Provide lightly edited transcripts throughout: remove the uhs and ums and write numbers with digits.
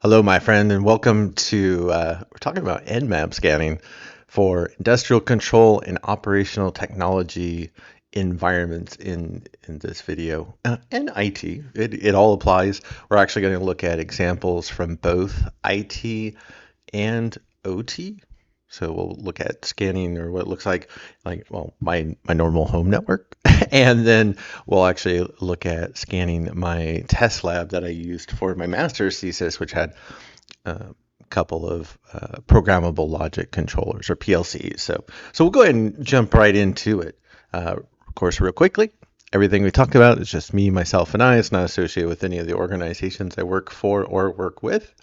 Hello, my friend, and welcome to, we're talking about Nmap scanning for industrial control and operational technology environments in this video. And IT, it all applies. We're actually going to look at examples from both IT and OT. So we'll look at scanning or what it looks like well, my normal home network. And then we'll actually look at scanning my test lab that I used for my master's thesis, which had a couple of programmable logic controllers or PLCs. So we'll go ahead and jump right into it. Of course, real quickly, everything we talk about is just me, myself, and I. It's not associated with any of the organizations I work for or work with.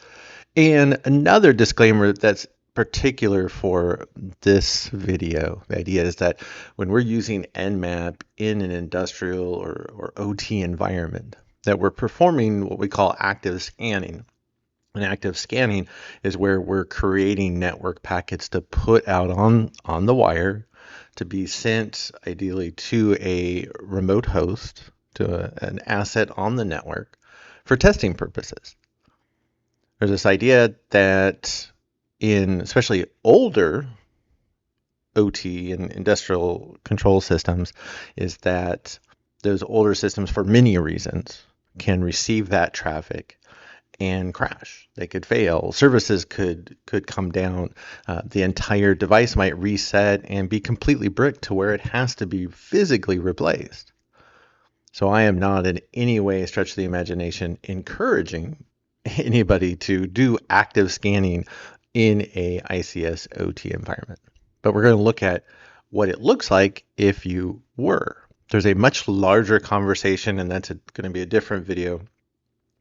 And another disclaimer that's particular for this video, the idea is that when we're using Nmap in an industrial or OT environment, that we're performing what we call active scanning. And active scanning is where we're creating network packets to put out on the wire to be sent ideally to a remote host, to an asset on the network for testing purposes. There's this idea that in especially older OT and industrial control systems is that those older systems, for many reasons, can receive that traffic and crash. They could fail. Services could come down. The entire device might reset and be completely bricked to where it has to be physically replaced. So I am not in any way, stretch of the imagination, encouraging anybody to do active scanning in a ICS OT environment. But we're going to look at what it looks like if you were. There's a much larger conversation, and that's going to be a different video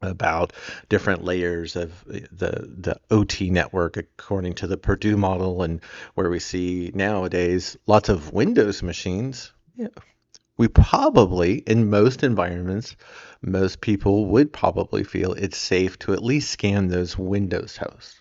about different layers of the OT network according to the Purdue model, and where we see nowadays lots of Windows machines. Yeah. We probably, in most environments, most people would probably feel it's safe to at least scan those Windows hosts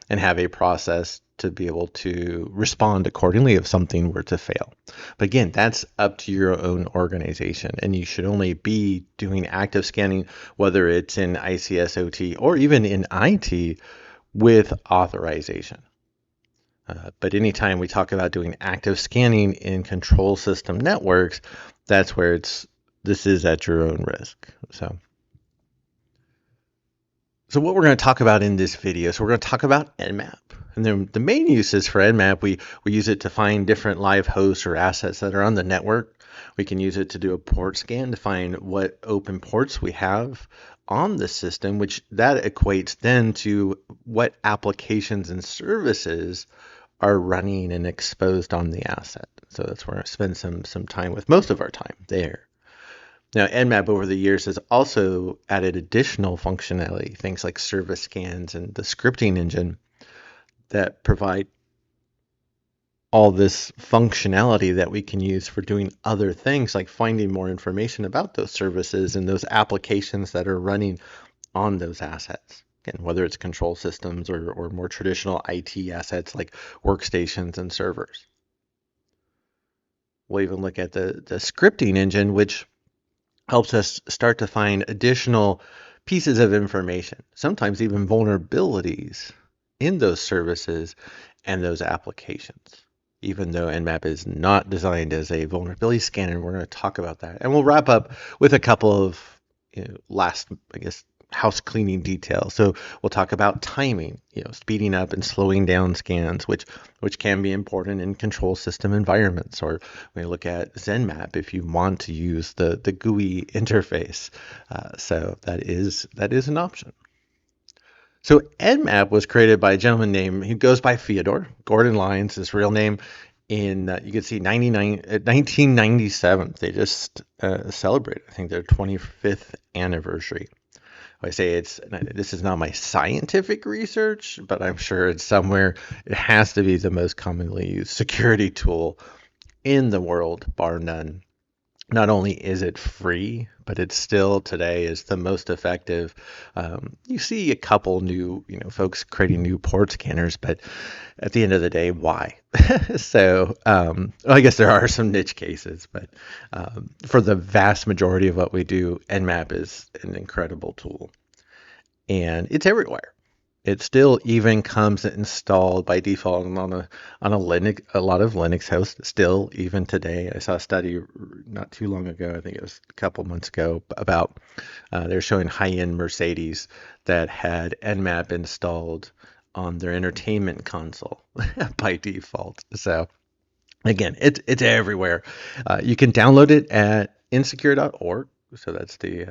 and have a process to be able to respond accordingly if something were to fail. But again, that's up to your own organization, and you should only be doing active scanning, whether it's in ICS OT or even in IT, with authorization. But anytime we talk about doing active scanning in control system networks, that's where this is at your own risk. So what we're going to talk about in this video, so we're going to talk about Nmap. And then the main uses for Nmap, we use it to find different live hosts or assets that are on the network. We can use it to do a port scan to find what open ports we have on the system, which that equates then to what applications and services are running and exposed on the asset. So that's where I spend some time with most of our time there. Now, Nmap over the years has also added additional functionality, things like service scans and the scripting engine that provide all this functionality that we can use for doing other things like finding more information about those services and those applications that are running on those assets. Again, whether it's control systems or more traditional IT assets like workstations and servers. We'll even look at the scripting engine, which helps us start to find additional pieces of information, sometimes even vulnerabilities in those services and those applications. Even though Nmap is not designed as a vulnerability scanner, we're going to talk about that. And we'll wrap up with a couple of last, house cleaning details. So we'll talk about timing, speeding up and slowing down scans, which can be important in control system environments. Or we look at Nmap if you want to use the GUI interface. So that is an option. So Nmap was created by a gentleman he goes by Fyodor Gordon Lyons, his real name. You can see 1997. They just celebrated, I think, their 25th anniversary. I say this is not my scientific research, but I'm sure it's somewhere. It has to be the most commonly used security tool in the world, bar none. Not only is it free, but it still today is the most effective. You see a couple new, folks creating new port scanners, but at the end of the day, why? So I guess there are some niche cases, but for the vast majority of what we do, Nmap is an incredible tool, and it's everywhere. It still even comes installed by default on a Linux. A lot of Linux hosts still even today. I saw a study not too long ago. I think it was a couple months ago about they're showing high-end Mercedes that had Nmap installed on their entertainment console by default. So again, it's everywhere. You can download it at insecure.org. So that's the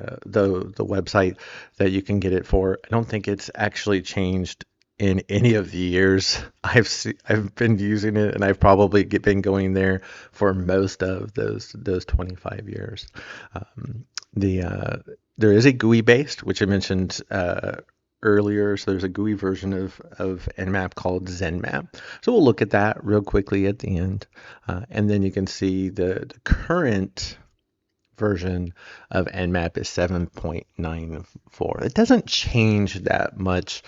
website that you can get it for. I don't think it's actually changed in any of the years I've been using it, and I've probably been going there for most of those 25 years. The There is a GUI based, which I mentioned earlier. So there's a GUI version of Nmap called ZenMap. So we'll look at that real quickly at the end. And then you can see the current version of Nmap is 7.94. It doesn't change that much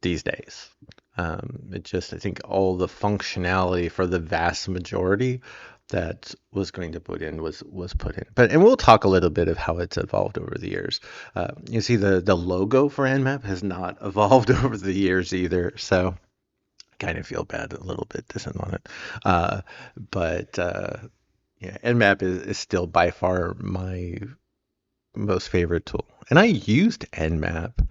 these days. It just, I think all the functionality for the vast majority that was going to put in was put in. And we'll talk a little bit of how it's evolved over the years. You see the logo for Nmap has not evolved over the years either. So I kind of feel bad a little bit dissing on it. But yeah, Nmap is still by far my most favorite tool. And I used Nmap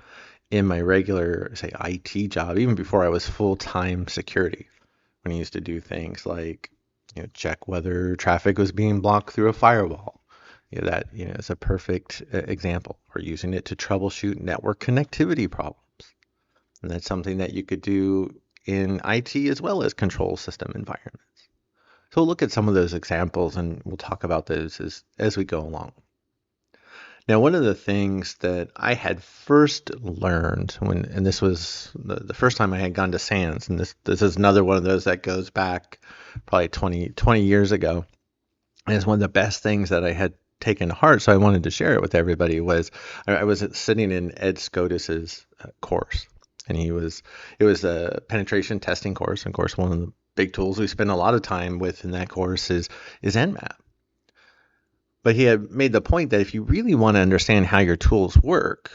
in my regular, say, IT job, even before I was full-time security, when I used to do things like, check whether traffic was being blocked through a firewall. That, is a perfect example. Or using it to troubleshoot network connectivity problems. And that's something that you could do in IT as well as control system environments. So we'll look at some of those examples and we'll talk about those as we go along. Now, one of the things that I had first learned and this was the first time I had gone to SANS, and this is another one of those that goes back probably 20 years ago, and it's one of the best things that I had taken to heart, so I wanted to share it with everybody, was I was sitting in Ed Scotus's course, and it was a penetration testing course. And of course, one of the big tools we spend a lot of time with in that course is Nmap. But he had made the point that if you really want to understand how your tools work,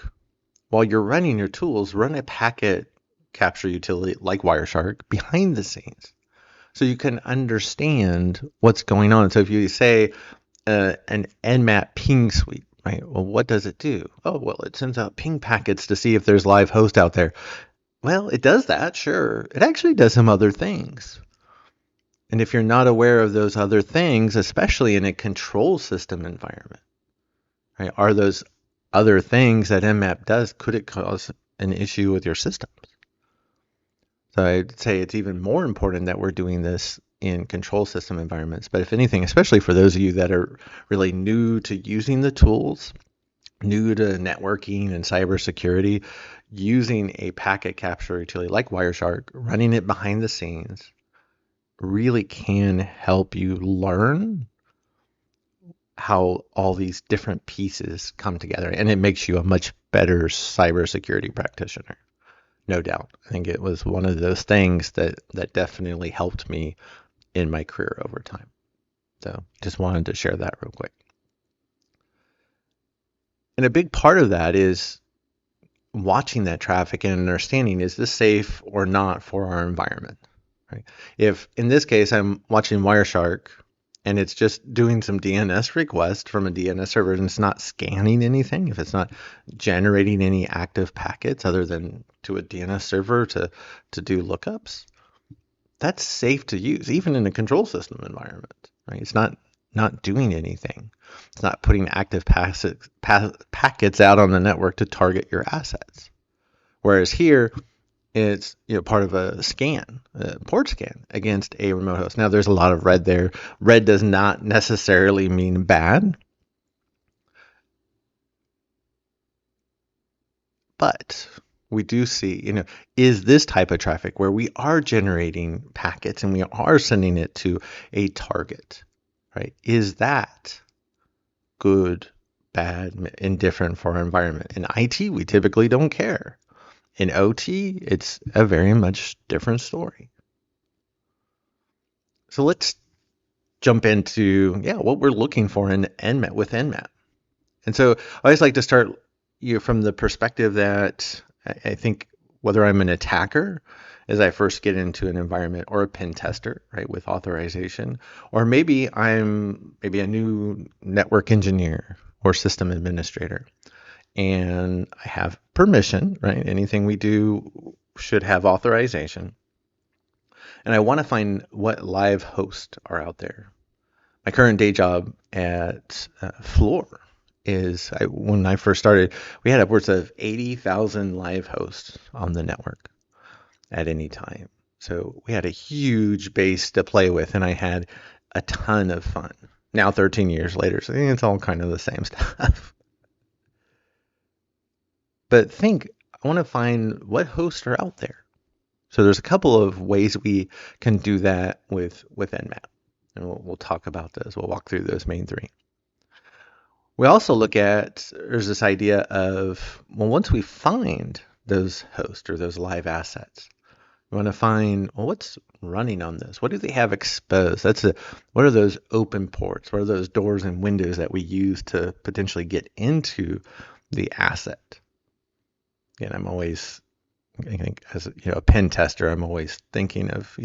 while you're running your tools, run a packet capture utility like Wireshark behind the scenes so you can understand what's going on. So if you say an Nmap ping sweep, right? Well, what does it do? Oh, well, it sends out ping packets to see if there's live host out there. Well, it does that, sure. It actually does some other things. And if you're not aware of those other things, especially in a control system environment, right, are those other things that Nmap does, could it cause an issue with your systems? So I'd say it's even more important that we're doing this in control system environments. But if anything, especially for those of you that are really new to using the tools, new to networking and cybersecurity, using a packet capture utility like Wireshark, running it behind the scenes, really can help you learn how all these different pieces come together, and it makes you a much better cybersecurity practitioner, no doubt. I think it was one of those things that definitely helped me in my career over time. So just wanted to share that real quick. And a big part of that is watching that traffic and understanding, is this safe or not for our environment? Right? If in this case I'm watching Wireshark and it's just doing some DNS request from a DNS server and it's not scanning anything, if it's not generating any active packets other than to a DNS server to do lookups, that's safe to use even in a control system environment. Right? It's not doing anything. It's not putting active packets out on the network to target your assets. Whereas here, it's part of a scan, a port scan against a remote host. Now there's a lot of red there. Red does not necessarily mean bad, but we do see, is this type of traffic where we are generating packets and we are sending it to a target, right? Is that good, bad, indifferent for our environment? In IT, we typically don't care. In OT, it's a very much different story. So let's jump into what we're looking for in Nmap with Nmap. And so I always like to start from the perspective that I think whether I'm an attacker as I first get into an environment, or a pen tester, right, with authorization, or maybe I'm a new network engineer or system administrator, and I have permission, right? Anything we do should have authorization. And I want to find what live hosts are out there. My current day job at Floor is, when I first started, we had upwards of 80,000 live hosts on the network at any time. So we had a huge base to play with, and I had a ton of fun. Now, 13 years later, so it's all kind of the same stuff. But I want to find what hosts are out there. So there's a couple of ways we can do that with Nmap, and we'll talk about those. We'll walk through those main three. We also look at, there's this idea of, well, once we find those hosts or those live assets, we want to find, well, what's running on this? What do they have exposed? What are those open ports? What are those doors and windows that we use to potentially get into the asset? And I think as a pen tester, I'm always thinking of,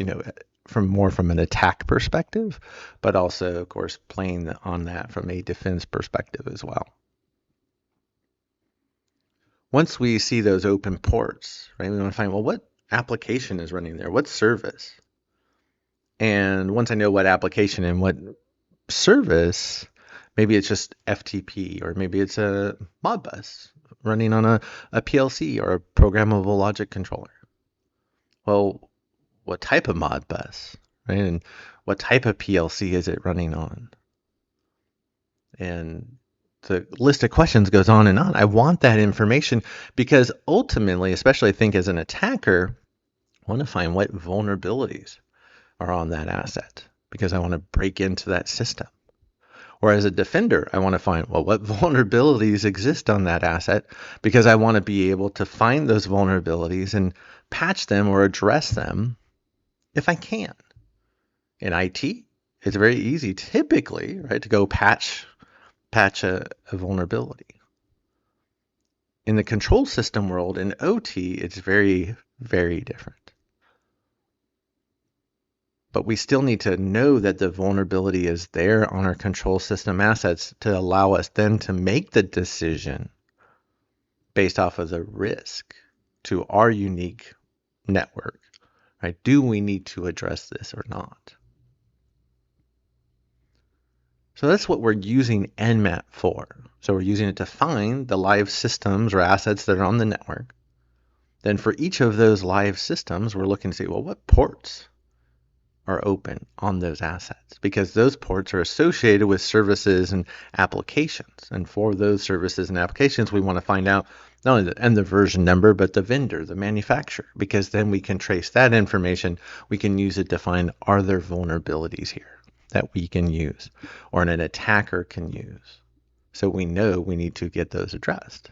from an attack perspective, but also, of course, playing on that from a defense perspective as well. Once we see those open ports, right, we want to find, well, what application is running there? What service? And once I know what application and what service, maybe it's just FTP, or maybe it's a Modbus running on a PLC or a programmable logic controller. Well, what type of Modbus, right? And what type of PLC is it running on? And the list of questions goes on and on. I want that information because ultimately, especially I think as an attacker, I want to find what vulnerabilities are on that asset because I want to break into that system. Or as a defender, I want to find, well, what vulnerabilities exist on that asset because I want to be able to find those vulnerabilities and patch them or address them if I can. In IT, it's very easy typically, right, to go patch a vulnerability. In the control system world, in OT, it's very, very different. But we still need to know that the vulnerability is there on our control system assets to allow us then to make the decision based off of the risk to our unique network, right? Do we need to address this or not? So that's what we're using Nmap for. So we're using it to find the live systems or assets that are on the network. Then for each of those live systems, we're looking to see, well, what ports are open on those assets, because those ports are associated with services and applications. And for those services and applications, we want to find out not only the version number, but the vendor, the manufacturer, because then we can trace that information. We can use it to find, are there vulnerabilities here that we can use or an attacker can use? So we know we need to get those addressed.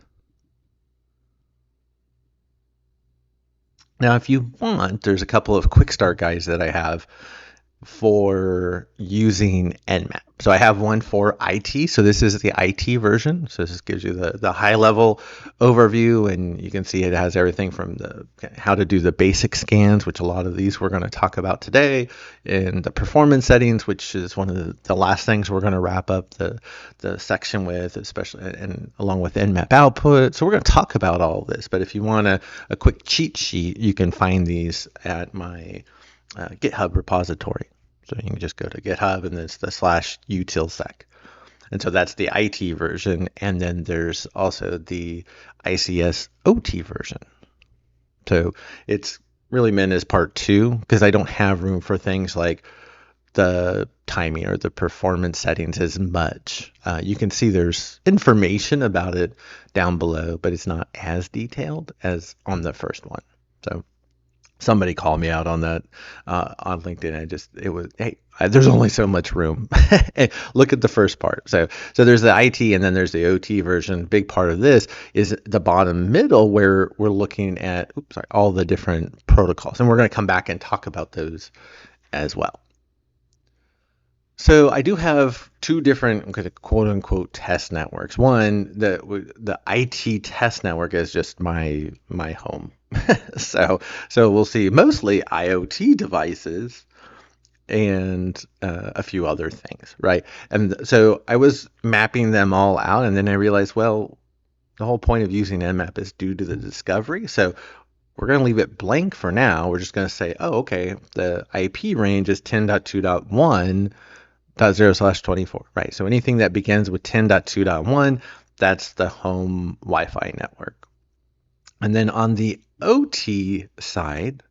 Now, if you want, there's a couple of quick start guides that I have for using Nmap. So I have one for IT. So this is the IT version. So this gives you the high level overview, and you can see it has everything from how to do the basic scans, which a lot of these we're going to talk about today, and the performance settings, which is one of the last things we're going to wrap up the section with, especially and along with Nmap output. So we're going to talk about all of this. But if you want a quick cheat sheet, you can find these at my GitHub repository. So you can just go to GitHub and it's the /utilsec. And so that's the IT version. And then there's also the ICS OT version. So it's really meant as part 2 because I don't have room for things like the timing or the performance settings as much. You can see there's information about it down below, but it's not as detailed as on the first one. So somebody called me out on that on LinkedIn. There's only so much room. Look at the first part. So there's the IT and then there's the OT version. Big part of this is the bottom middle where we're looking at all the different protocols. And we're going to come back and talk about those as well. So I do have 2 different quote unquote test networks. One, the IT test network is just my home. So we'll see mostly IoT devices and a few other things, right? And so I was mapping them all out, and then I realized, well, the whole point of using Nmap is due to the discovery. So we're going to leave it blank for now. We're just going to say, oh, okay, the IP range is 10.2.1.0/24, right? So anything that begins with 10.2.1, that's the home Wi-Fi network. And then on the OT side,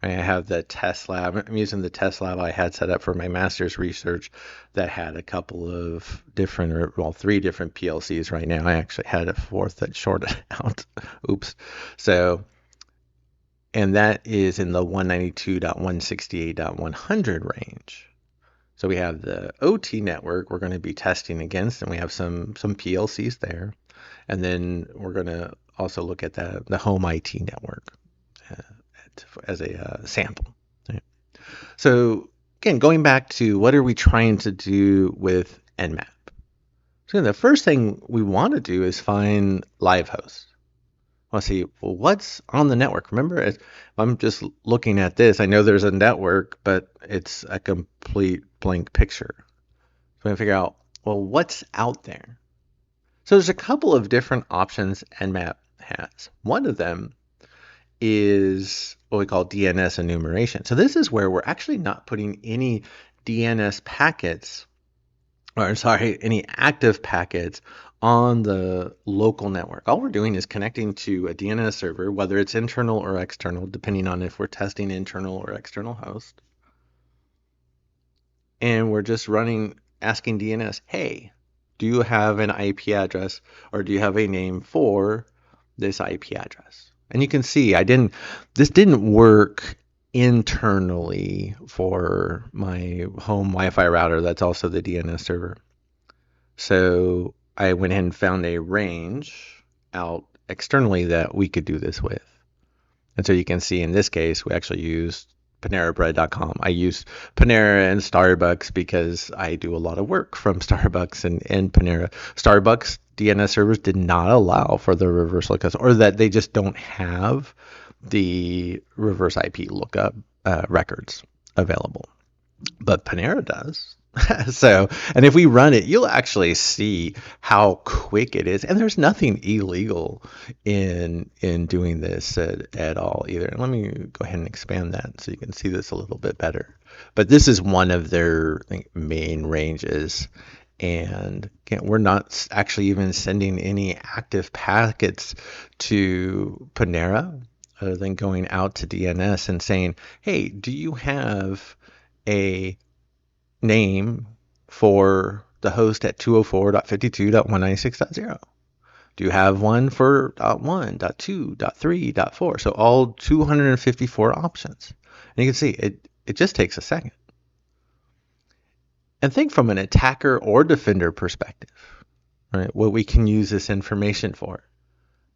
I have the test lab. I'm using the test lab I had set up for my master's research that had a couple of different, or well, 3 different PLCs right now. I actually had a 4th that shorted out. Oops. So, and that is in the 192.168.100 range. So we have the OT network we're going to be testing against, and we have some PLCs there. And then we're going to also look at the home IT network as a sample. Right? So again, going back to what are we trying to do with Nmap? So the first thing we want to do is find live hosts. Let's see, well, what's on the network? Remember, if I'm just looking at this, I know there's a network, but it's a complete blank picture. So I'm going to figure out, well, what's out there? So there's a couple of different options Nmap has. One of them is what we call DNS enumeration. So this is where we're actually not putting any DNS packets, or sorry, any active packets on the local network. All we're doing is connecting to a DNS server, whether it's internal or external, depending on if we're testing internal or external host. And we're just asking DNS, hey, do you have an IP address, or do you have a name for this IP address? And you can see this didn't work internally for my home Wi-Fi router that's also the DNS server. So I went ahead and found a range out externally that we could do this with. And so you can see in this case, we actually used PaneraBread.com. I used Panera and Starbucks because I do a lot of work from Starbucks and Panera. Starbucks DNS servers did not allow for the reverse lookups, or that they just don't have the reverse IP lookup records available. But Panera does. So, and if we run it, you'll actually see how quick it is. And there's nothing illegal in doing this at all either. Let me go ahead and expand that so you can see this a little bit better. But this is one of their main ranges. And again, we're not actually even sending any active packets to Panera other than going out to DNS and saying, hey, do you have a name for the host at 204.52.196.0? Do you have one for .1, .2, .3, .4? So all 254 options. And you can see it just takes a second. And think from an attacker or defender perspective, right? What we can use this information for.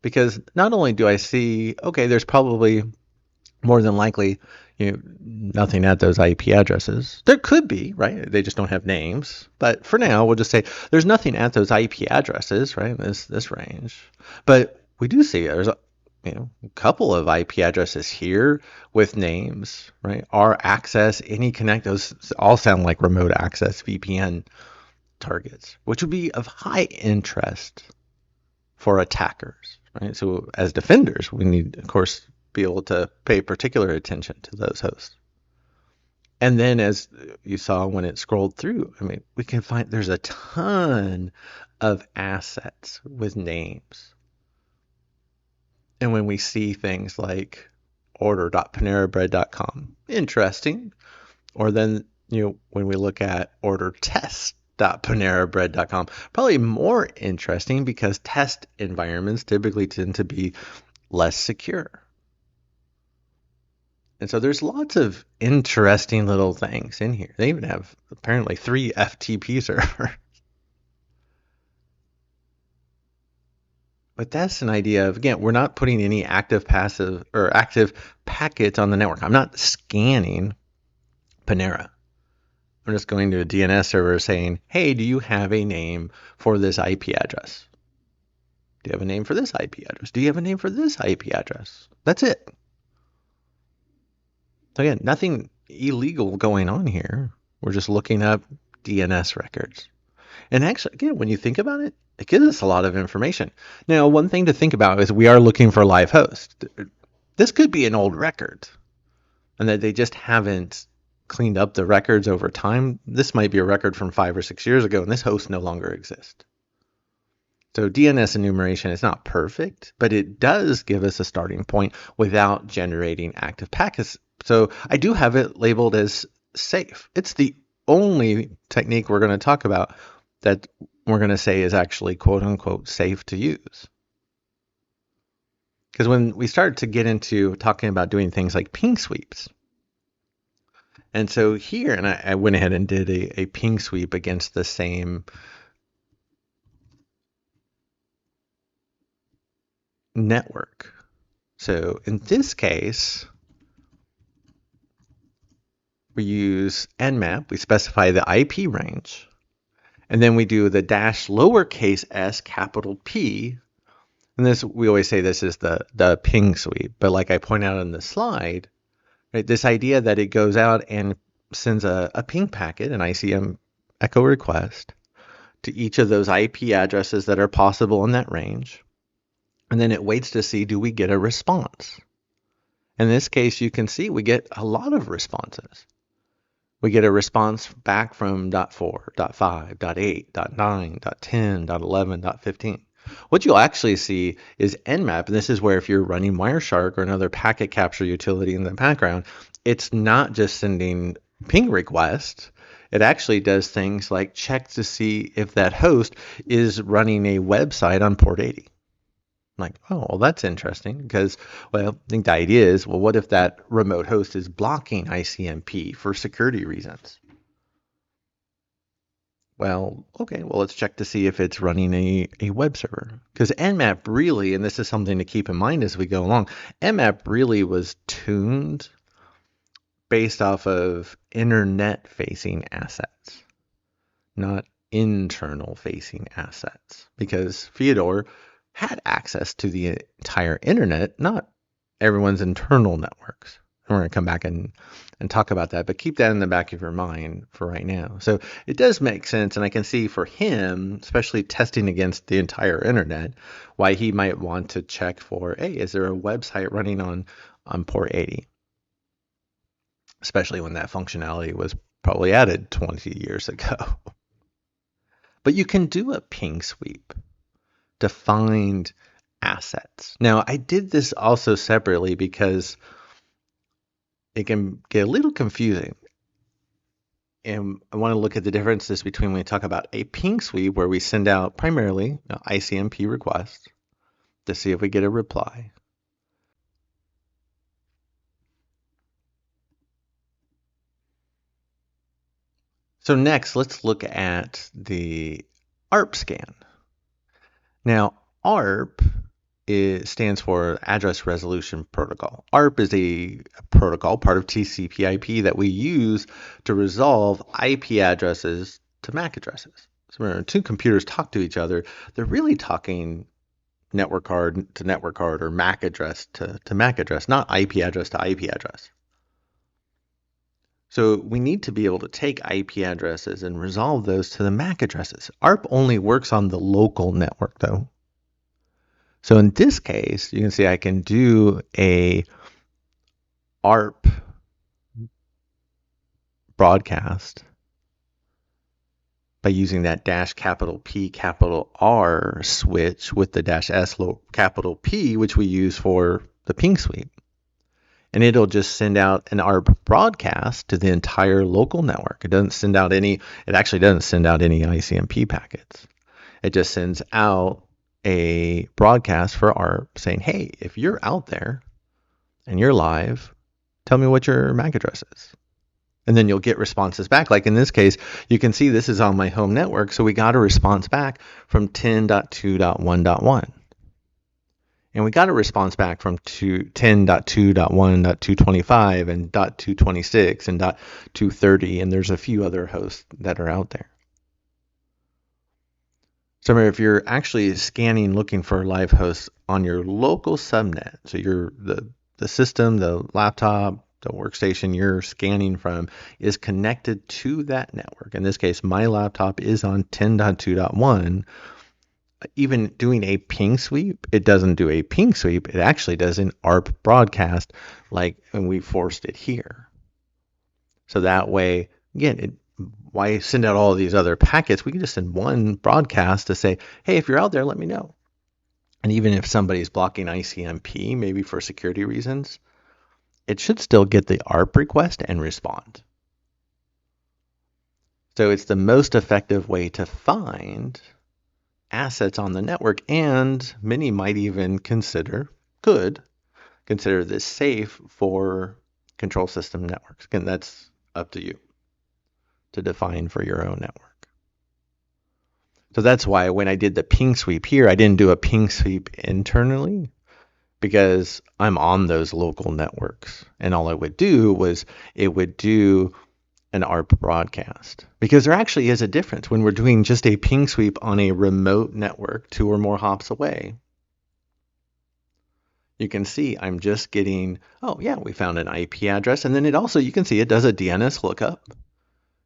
Because not only do I see, okay, there's probably more than likely, nothing at those IP addresses. There could be, right? They just don't have names. But for now, we'll just say there's nothing at those IP addresses, right? This range. But we do see there's a couple of IP addresses here with names, right? Our access, any connect, those all sound like remote access VPN targets, which would be of high interest for attackers, right? So as defenders, we need, of course, be able to pay particular attention to those hosts. And then as you saw when it scrolled through, we can find there's a ton of assets with names. And when we see things like order.panerabread.com, interesting. Or then, when we look at order test.panerabread.com, probably more interesting because test environments typically tend to be less secure. And so there's lots of interesting little things in here. They even have apparently 3 FTP servers. But that's an idea of, again, we're not putting any active packets on the network. I'm not scanning Panera. I'm just going to a DNS server saying, hey, do you have a name for this IP address? Do you have a name for this IP address? Do you have a name for this IP address? That's it. So again, nothing illegal going on here. We're just looking up DNS records. And actually, again, when you think about it, it gives us a lot of information. Now, one thing to think about is we are looking for a live host. This could be an old record, and that they just haven't cleaned up the records over time. This might be a record from 5 or 6 years ago, and this host no longer exists. So DNS enumeration is not perfect, but it does give us a starting point without generating active packets. So I do have it labeled as safe. It's the only technique we're going to talk about that we're going to say is actually quote unquote safe to use. Because when we start to get into talking about doing things like ping sweeps, and so here, and I went ahead and did a ping sweep against the same network. So in this case, we use Nmap, we specify the IP range, and then we do the dash lowercase s capital P. And this, we always say this is the ping sweep, but like I point out in the slide, right, this idea that it goes out and sends a ping packet, an ICM echo request, to each of those IP addresses that are possible in that range. And then it waits to see, do we get a response? In this case, you can see we get a lot of responses. We get a response back from .4, .5, .8, .9, .10, .11, .15. What you'll actually see is Nmap, and this is where if you're running Wireshark or another packet capture utility in the background, it's not just sending ping requests. It actually does things like check to see if that host is running a website on port 80. Like, oh, well, that's interesting because, well, I think the idea is, well, what if that remote host is blocking ICMP for security reasons? Well, okay, well, let's check to see if it's running a web server. Because Nmap really, and this is something to keep in mind as we go along, Nmap really was tuned based off of internet-facing assets, not internal-facing assets. Because Fyodor had access to the entire internet, not everyone's internal networks. And we're going to come back and talk about that, but keep that in the back of your mind for right now. So it does make sense, and I can see for him, especially testing against the entire internet, why he might want to check for, hey, is there a website running on port 80? Especially when that functionality was probably added 20 years ago. But you can do a ping sweep to find assets. Now, I did this also separately because it can get a little confusing. And I want to look at the differences between when we talk about a ping sweep, where we send out primarily ICMP requests to see if we get a reply. So next, let's look at the ARP scan. Now, ARP stands for Address Resolution Protocol. ARP is a protocol, part of TCP IP, that we use to resolve IP addresses to MAC addresses. So when two computers talk to each other, they're really talking network card to network card or MAC address to MAC address, not IP address to IP address. So we need to be able to take IP addresses and resolve those to the MAC addresses. ARP only works on the local network though. So in this case, you can see I can do a ARP broadcast by using that dash capital P capital R switch with the dash S capital P, which we use for the ping sweep. And it'll just send out an ARP broadcast to the entire local network. It actually doesn't send out any ICMP packets. It just sends out a broadcast for ARP saying, hey, if you're out there and you're live, tell me what your MAC address is. And then you'll get responses back. Like in this case, you can see this is on my home network, so we got a response back from 10.2.1.1. And we got a response back from 10.2.1.225 and .226 and .230, and there's a few other hosts that are out there. So if you're actually scanning, looking for a live host on your local subnet, so the system, the laptop, the workstation you're scanning from is connected to that network. In this case, my laptop is on 10.2.1. Even doing a ping sweep, it doesn't do a ping sweep. It actually does an ARP broadcast, like when we forced it here. So that way, again, why send out all of these other packets? We can just send one broadcast to say, hey, if you're out there, let me know. And even if somebody's blocking ICMP, maybe for security reasons, it should still get the ARP request and respond. So it's the most effective way to find assets on the network, and many might even could consider this safe for control system networks. Again, that's up to you to define for your own network. So that's why when I did the ping sweep here, I didn't do a ping sweep internally because I'm on those local networks. And all it would do was it would do an ARP broadcast, because there actually is a difference when we're doing just a ping sweep on a remote network 2 or more hops away. You can see I'm just getting, oh yeah, we found an IP address. And then it also, you can see it does a DNS lookup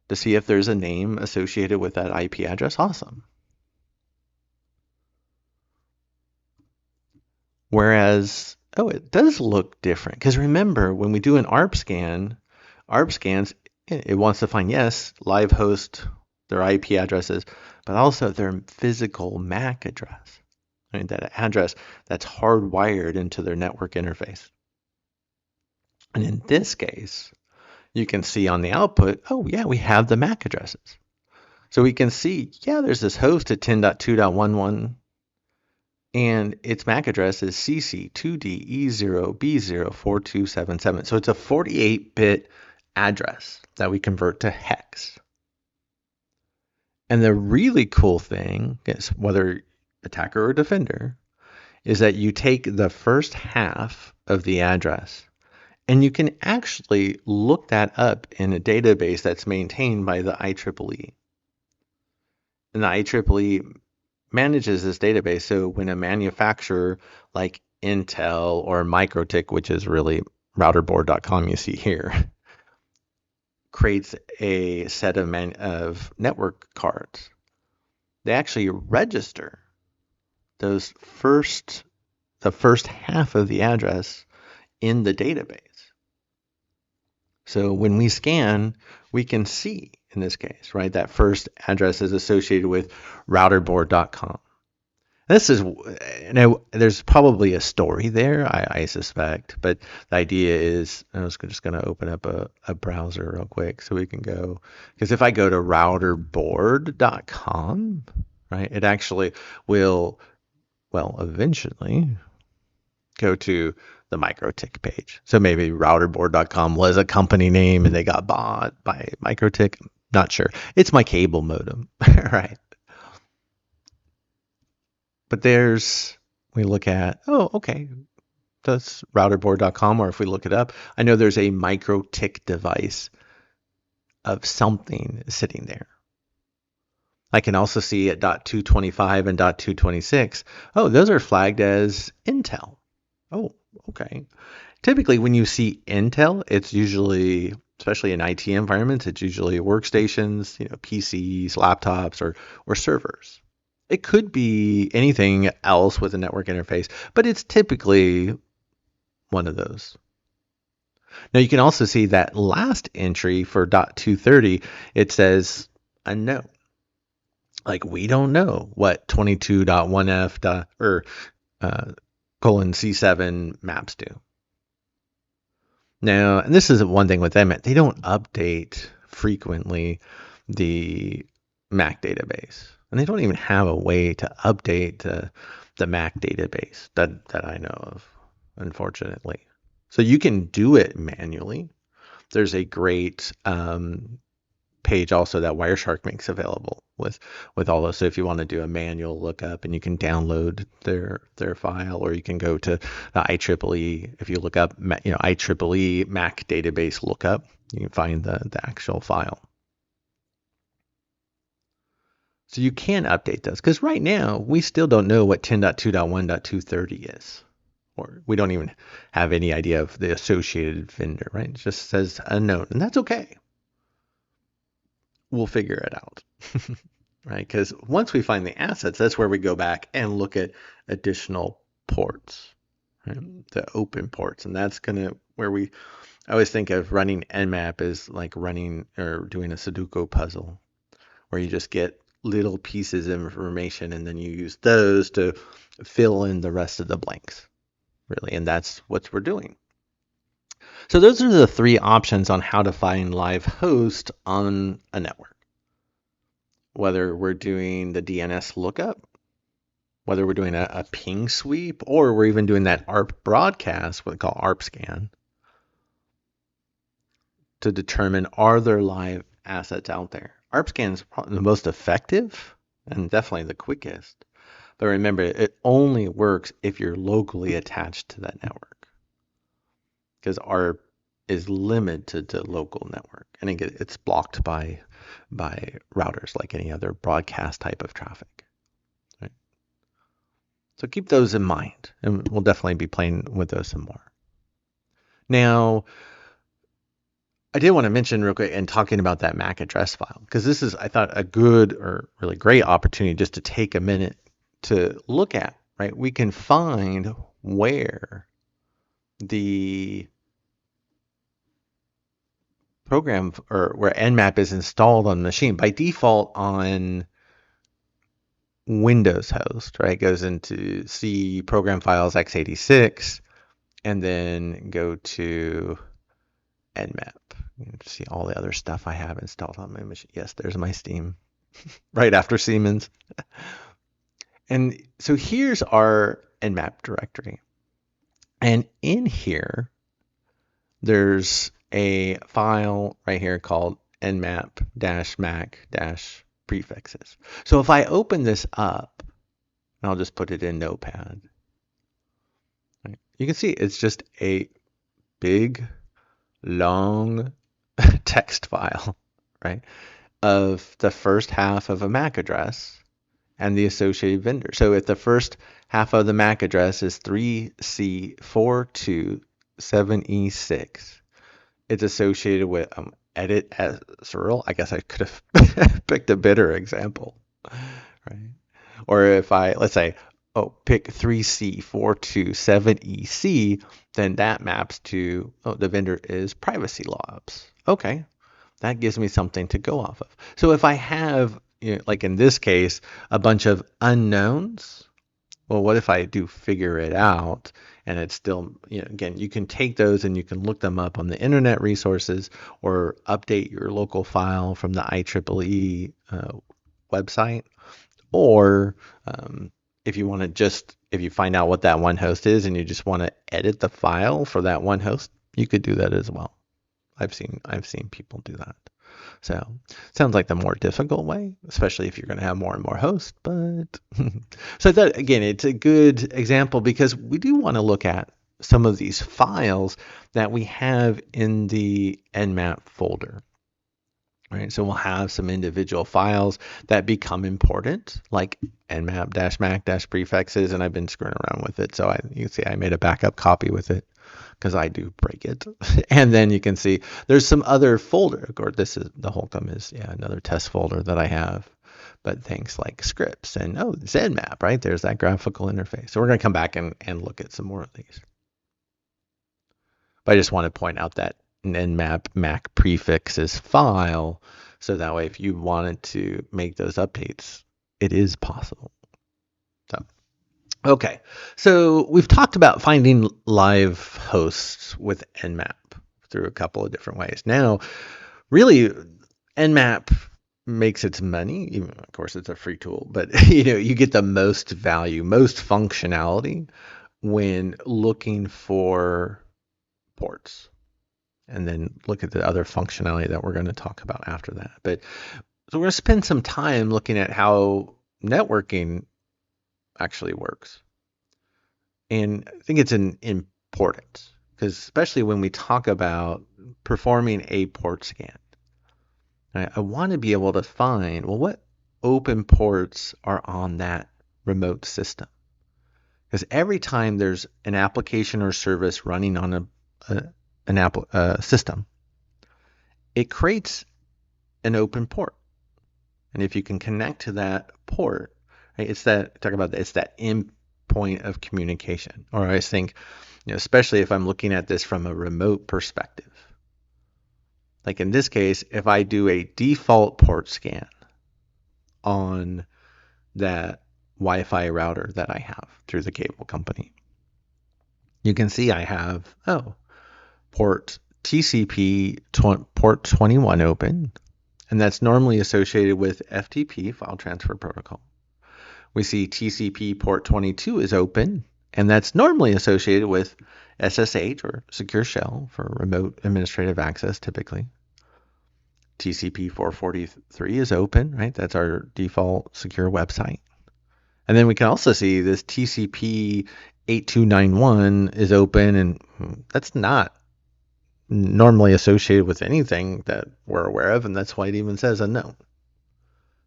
to see if there's a name associated with that IP address. Awesome. Whereas, oh, it does look different. Because remember, when we do an ARP scans, it wants to find, yes, live host, their IP addresses, but also their physical MAC address. I mean, that address that's hardwired into their network interface. And in this case, you can see on the output, oh yeah, we have the MAC addresses. So we can see, yeah, there's this host at 10.2.11, and its MAC address is CC2DE0B04277. So it's a 48-bit address that we convert to hex. And the really cool thing is, whether attacker or defender, is that you take the first half of the address and you can actually look that up in a database that's maintained by the IEEE. And the IEEE manages this database. So when a manufacturer like Intel or MikroTik, which is really routerboard.com you see here, creates a set of network cards, they actually register the first half of the address in the database. So when we scan, we can see, in this case, right, that first address is associated with routerboard.com. This is, there's probably a story there, I suspect, but the idea is, I was just going to open up a browser real quick so we can go, because if I go to routerboard.com, right, it actually will, well, eventually go to the MikroTik page. So maybe routerboard.com was a company name and they got bought by MikroTik. Not sure. It's my cable modem, right? But we look at, oh, okay, that's routerboard.com, or if we look it up, I know there's a MikroTik device of something sitting there. I can also see at .225 and .226, oh, those are flagged as Intel. Oh, okay. Typically, when you see Intel, it's usually, especially in IT environments, it's usually workstations, PCs, laptops, or servers. It could be anything else with a network interface, but it's typically one of those. Now, you can also see that last entry for .230, it says unknown. Like, we don't know what 22.1f or colon C7 maps do. Now, and this is one thing with them, they don't update frequently the MAC database. And they don't even have a way to update the MAC database that I know of, unfortunately. So you can do it manually. There's a great page also that Wireshark makes available with all those. So if you want to do a manual lookup, and you can download their file, or you can go to the IEEE. If you look up IEEE MAC database lookup, you can find the actual file. So you can update those because right now we still don't know what 10.2.1.230 is, or we don't even have any idea of the associated vendor, right? It just says unknown, and that's okay. We'll figure it out, right? Because once we find the assets, that's where we go back and look at additional ports, right? The open ports, and that's gonna where I always think of running Nmap as like running or doing a Sudoku puzzle, where you just get little pieces of information and then you use those to fill in the rest of the blanks, really. And that's what we're doing. So those are the three options on how to find live host on a network. Whether we're doing the DNS lookup, whether we're doing a ping sweep, or we're even doing that ARP broadcast, what we call ARP scan, to determine are there live assets out there. ARP scan is probably the most effective and definitely the quickest. But remember, it only works if you're locally attached to that network, because ARP is limited to local network, and it's blocked by routers like any other broadcast type of traffic. Right? So keep those in mind, and we'll definitely be playing with those some more. Now, I did want to mention real quick and talking about that MAC address file, because this is, I thought, a good or really great opportunity just to take a minute to look at, right? We can find where the program or where Nmap is installed on the machine. By default on Windows host, right? It goes into C program files x86 and then go to Nmap. You can see all the other stuff I have installed on my machine. Yes, there's my Steam right after Siemens. And so here's our Nmap directory. And in here, there's a file right here called nmap-mac-prefixes. So if I open this up, and I'll just put it in Notepad, right, you can see it's just a big, long text file, right, of the first half of a MAC address and the associated vendor. So if the first half of the MAC address is 3C427E6, it's associated with edit as Cyril. I guess I could have picked a better example, right? Or if let's say, pick 3C427EC, then that maps to, the vendor is privacy logs. Okay, that gives me something to go off of. So if I have, like in this case, a bunch of unknowns, well, what if I do figure it out and it's still, again, you can take those and you can look them up on the internet resources or update your local file from the IEEE website. Or if you want to if you find out what that one host is and you just want to edit the file for that one host, you could do that as well. I've seen people do that. So sounds like the more difficult way, especially if you're going to have more and more hosts. But so that, again, it's a good example because we do want to look at some of these files that we have in the Nmap folder. Right, so we'll have some individual files that become important, like nmap-mac-prefixes, and I've been screwing around with it. So you can see I made a backup copy with it because I do break it. And then you can see there's some other folder. Or the Holcomb is another test folder that I have. But things like scripts and Nmap, right? There's that graphical interface. So we're going to come back and look at some more of these. But I just want to point out that Nmap Mac prefixes file, so that way if you wanted to make those updates, it is possible. So, okay, so we've talked about finding live hosts with Nmap through a couple of different ways. Now, really, Nmap makes its money, even of course it's a free tool, but you get the most value, most functionality when looking for ports. And then look at the other functionality that we're going to talk about after that. But so we're going to spend some time looking at how networking actually works. And I think it's important because especially when we talk about performing a port scan, I want to be able to find, well, open ports are on that remote system. Because every time there's an application or service running on a system, it creates an open port. And if you can connect to that port, right, it's that endpoint of communication. Or I think, especially if I'm looking at this from a remote perspective. Like in this case, if I do a default port scan on that Wi-Fi router that I have through the cable company, you can see I have, port TCP port 21 open, and that's normally associated with FTP, file transfer protocol. We see TCP port 22 is open, and that's normally associated with SSH or secure shell for remote administrative access typically. TCP 443 is open, right? That's our default secure website. And then we can also see this TCP 8291 is open, and that's not normally associated with anything that we're aware of, and that's why it even says unknown.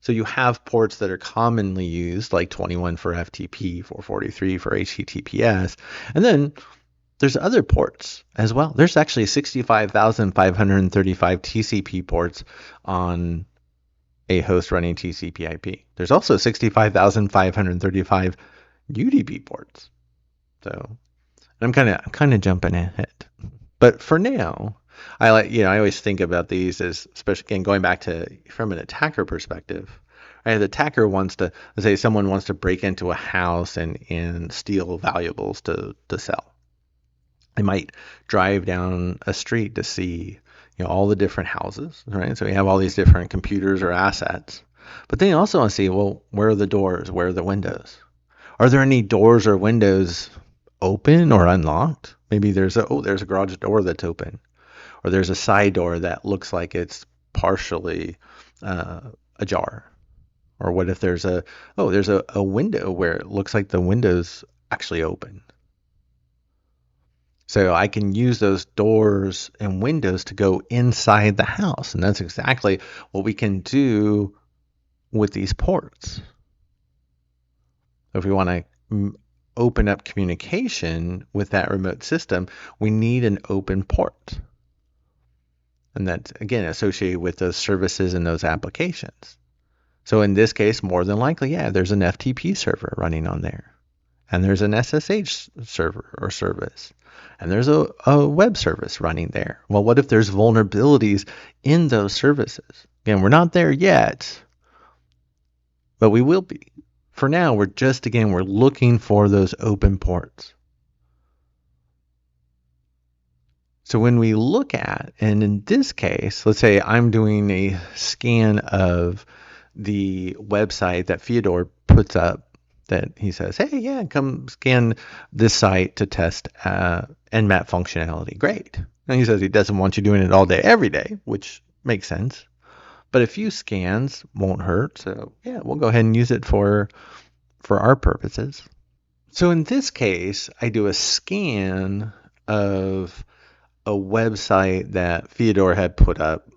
So you have ports that are commonly used, like 21 for FTP, 443 for HTTPS, and then there's other ports as well. There's actually 65,535 TCP ports on a host running TCP IP. There's also 65,535 UDP ports. So I'm kind of jumping ahead. But for now, I always think about these as, especially again going back to from an attacker perspective. Right, the attacker wants to, let's say someone wants to break into a house and steal valuables to sell. They might drive down a street to see, all the different houses, right? So you have all these different computers or assets. But then you also want to see, well, where are the doors? Where are the windows? Are there any doors or windows open or unlocked? Maybe there's a garage door that's open, or there's a side door that looks like it's partially ajar. Or what if there's a window where it looks like the window's actually open? So I can use those doors and windows to go inside the house. And that's exactly what we can do with these ports. If we want to open up communication with that remote system, we need an open port. And that's, again, associated with those services and those applications. So in this case, more than likely, there's an FTP server running on there. And there's an SSH server or service. And there's a web service running there. Well, what if there's vulnerabilities in those services? Again, we're not there yet, but we will be. For now, we're looking for those open ports. So when we look at, and in this case, let's say I'm doing a scan of the website that Fyodor puts up, that he says, hey, come scan this site to test Nmap functionality. Great. And he says he doesn't want you doing it all day, every day, which makes sense. But a few scans won't hurt. So we'll go ahead and use it for our purposes. So in this case, I do a scan of a website that Fyodor had put up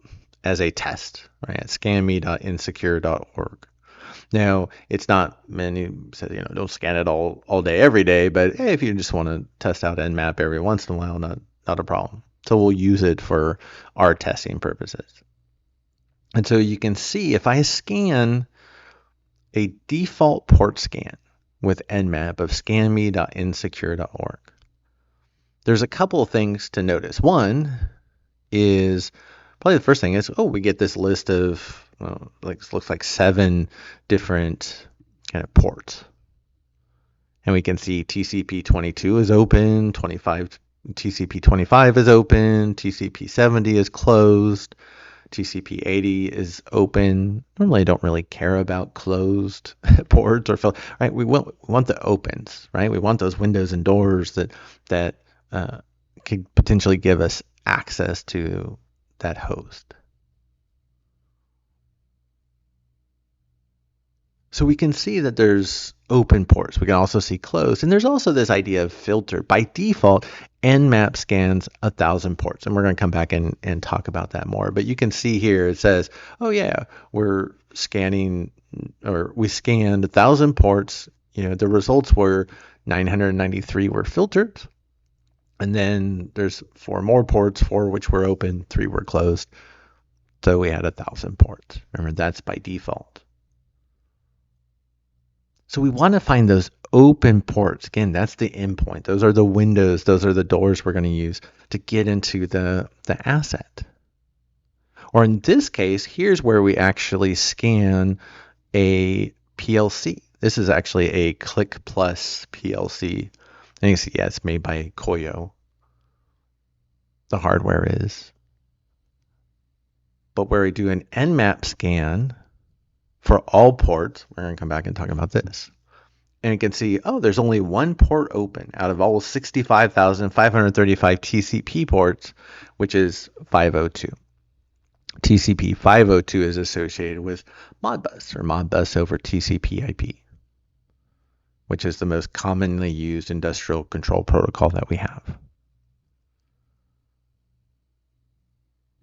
as a test, right, at scanme.insecure.org. Now, it's not many say, don't scan it all day, every day, but hey, if you just want to test out Nmap every once in a while, not a problem. So we'll use it for our testing purposes. And so you can see if I scan a default port scan with Nmap of scanme.insecure.org, there's a couple of things to notice. One is, probably the first thing is, we get this list of, looks like 7 different kind of ports. And we can see TCP 22 is open, TCP 25 is open, TCP 70 is closed, TCP 80 is open. Normally, I don't really care about closed ports or fill. Right? We want the opens, right? We want those windows and doors that could potentially give us access to that host. So we can see that there's open ports. We can also see closed. And there's also this idea of filter. By default, Nmap scans 1,000 ports. And we're going to come back and talk about that more. But you can see here it says, oh yeah, we're scanning, or we scanned 1,000 ports. The results were 993 were filtered. And then there's 4 more ports, 4 which were open, 3 were closed. So we had 1,000 ports. Remember, that's by default. So we want to find those open ports. Again, that's the endpoint. Those are the windows. Those are the doors we're going to use to get into the asset. Or in this case, here's where we actually scan a PLC. This is actually a Click Plus PLC. And you can see, yeah, it's made by Koyo. The hardware is. But where we do an Nmap scan for all ports, we're going to come back and talk about this. And you can see, oh, there's only 1 port open out of all 65,535 TCP ports, which is 502. TCP 502 is associated with Modbus, or Modbus over TCP IP, which is the most commonly used industrial control protocol that we have.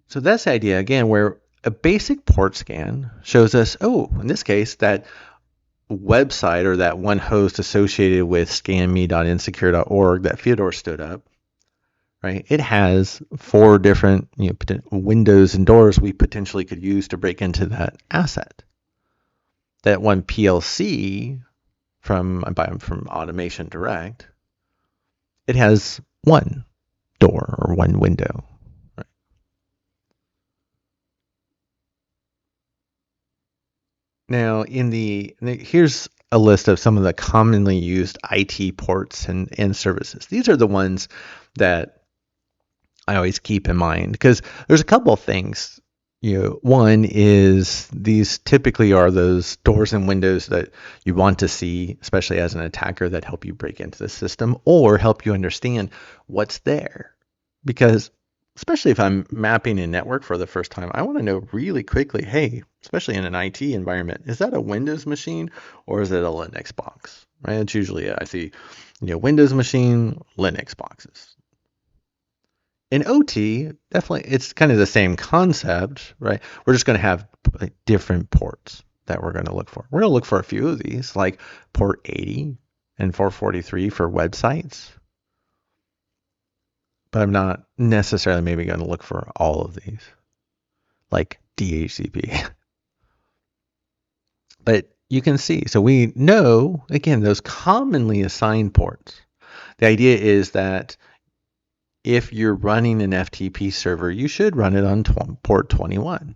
So that's the idea, again, where a basic port scan shows us, oh, in this case, that website or that one host associated with scanme.insecure.org that Fyodor stood up, right? It has 4 different windows and doors we potentially could use to break into that asset. That one PLC from Automation Direct, it has 1 door or 1 window. Now, here's a list of some of the commonly used IT ports and services. These are the ones that I always keep in mind because there's a couple of things. One is these typically are those doors and windows that you want to see, especially as an attacker, that help you break into the system or help you understand what's there. Because especially if I'm mapping a network for the first time, I want to know really quickly, hey, especially in an IT environment, is that a Windows machine or is it a Linux box? Right? It's usually I see, Windows machine, Linux boxes. In OT, definitely, it's kind of the same concept, right? We're just going to have different ports that we're going to look for. We're going to look for a few of these, like port 80 and 443 for websites. But I'm not necessarily maybe going to look for all of these, like DHCP. But you can see, so we know, again, those commonly assigned ports. The idea is that if you're running an FTP server, you should run it on port 21.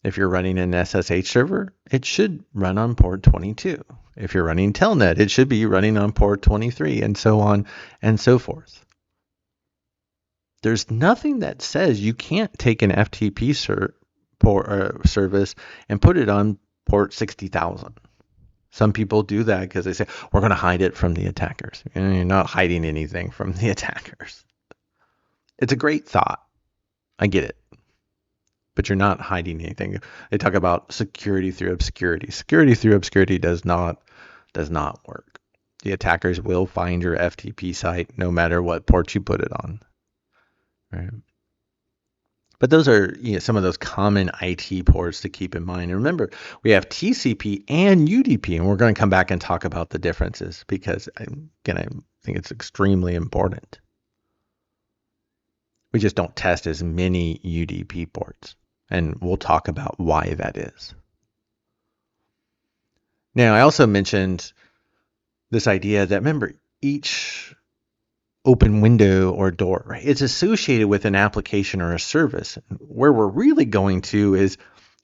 If you're running an SSH server, it should run on port 22. If you're running Telnet, it should be running on port 23, and so on and so forth. There's nothing that says you can't take an FTP service and put it on port 60,000. Some people do that because they say, we're going to hide it from the attackers. And you're not hiding anything from the attackers. It's a great thought. I get it. But you're not hiding anything. They talk about security through obscurity. Security through obscurity does not work. The attackers will find your FTP site no matter what port you put it on. Right. But those are some of those common IT ports to keep in mind. And remember, we have TCP and UDP, and we're going to come back and talk about the differences because, again, I think it's extremely important. We just don't test as many UDP ports, and we'll talk about why that is. Now, I also mentioned this idea that, remember, each open window or door, right? It's associated with an application or a service. Where we're really going to is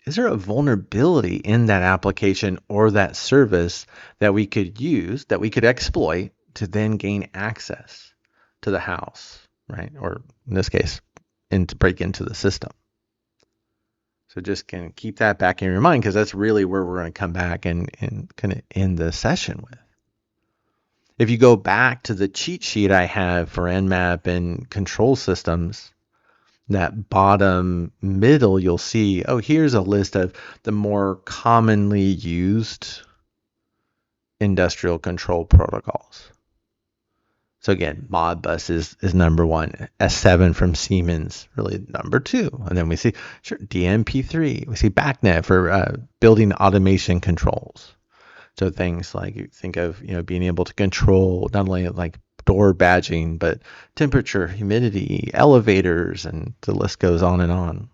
there a vulnerability in that application or that service that we could use, that we could exploit to then gain access to the house, right? Or in this case, to break into the system. So just kind of keep that back in your mind because that's really where we're going to come back and kind of end the session with. If you go back to the cheat sheet I have for Nmap and control systems, that bottom middle, you'll see, oh, here's a list of the more commonly used industrial control protocols. So again, Modbus is number one. S7 from Siemens, really number two. And then we see DMP3. We see BACnet for building automation controls. So things like you think of, being able to control not only like door badging, but temperature, humidity, elevators, and the list goes on and on.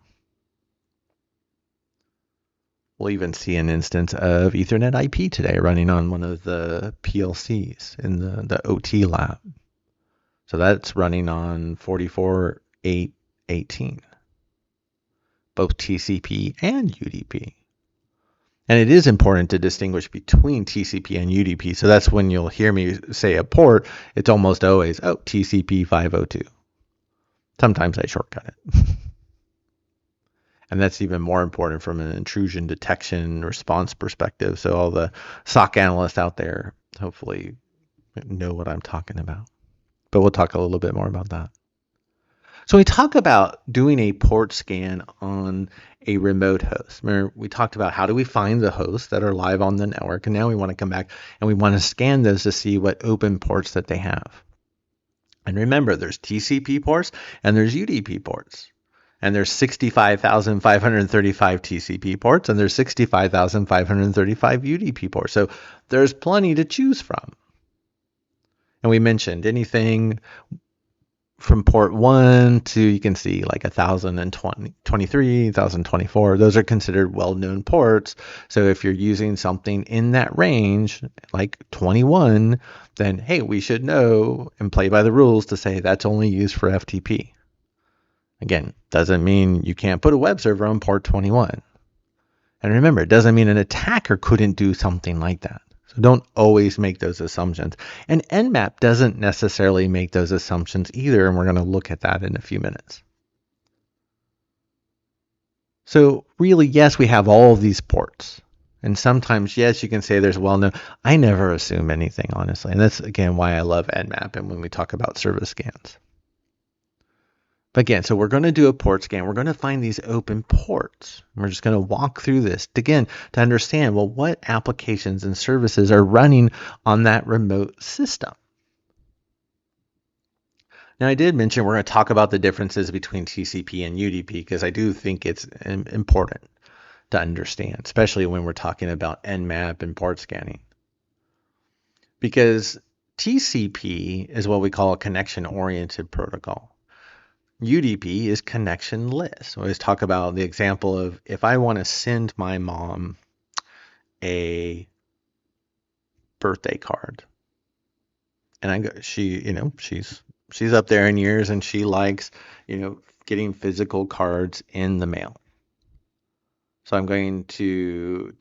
We'll even see an instance of Ethernet IP today running on one of the PLCs in the OT lab. So that's running on 44.8.18, both TCP and UDP. And it is important to distinguish between TCP and UDP. So that's when you'll hear me say a port, it's almost always, TCP 502. Sometimes I shortcut it. And that's even more important from an intrusion detection response perspective. So all the SOC analysts out there hopefully know what I'm talking about. But we'll talk a little bit more about that. So we talk about doing a port scan on a remote host. Remember, we talked about how do we find the hosts that are live on the network, and now we want to come back and we want to scan those to see what open ports that they have. And remember, there's TCP ports and there's UDP ports. And there's 65,535 TCP ports and there's 65,535 UDP ports. So there's plenty to choose from. And we mentioned anything from port 1 to, you can see like 1,023, 1,024. Those are considered well-known ports. So if you're using something in that range, like 21, then hey, we should know and play by the rules to say that's only used for FTP. Again, doesn't mean you can't put a web server on port 21. And remember, it doesn't mean an attacker couldn't do something like that. So don't always make those assumptions. And Nmap doesn't necessarily make those assumptions either, and we're going to look at that in a few minutes. So really, yes, we have all of these ports. And sometimes, yes, you can say there's well-known. I never assume anything, honestly. And that's, again, why I love Nmap and when we talk about service scans. But again, so we're going to do a port scan. We're going to find these open ports. We're just going to walk through this again to understand, well, what applications and services are running on that remote system. Now, I did mention we're going to talk about the differences between TCP and UDP because I do think it's important to understand, especially when we're talking about Nmap and port scanning. Because TCP is what we call a connection-oriented protocol. UDP is connectionless. We always talk about the example of if I want to send my mom a birthday card, and she's up there in years and she likes, getting physical cards in the mail. So I'm going to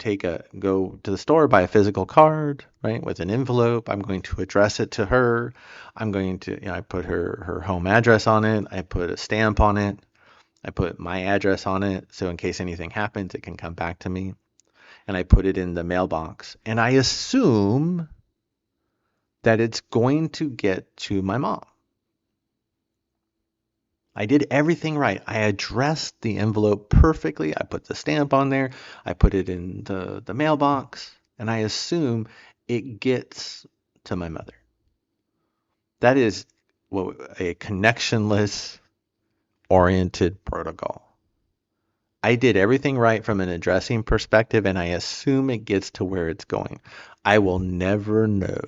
go to the store, buy a physical card, right, with an envelope. I'm going to address it to her. I'm going to, I put her home address on it. I put a stamp on it. I put my address on it. So in case anything happens, it can come back to me. And I put it in the mailbox. And I assume that it's going to get to my mom. I did everything right. I addressed the envelope perfectly. I put the stamp on there. I put it in the mailbox. And I assume it gets to my mother. That is a connectionless oriented protocol. I did everything right from an addressing perspective, and I assume it gets to where it's going. I will never know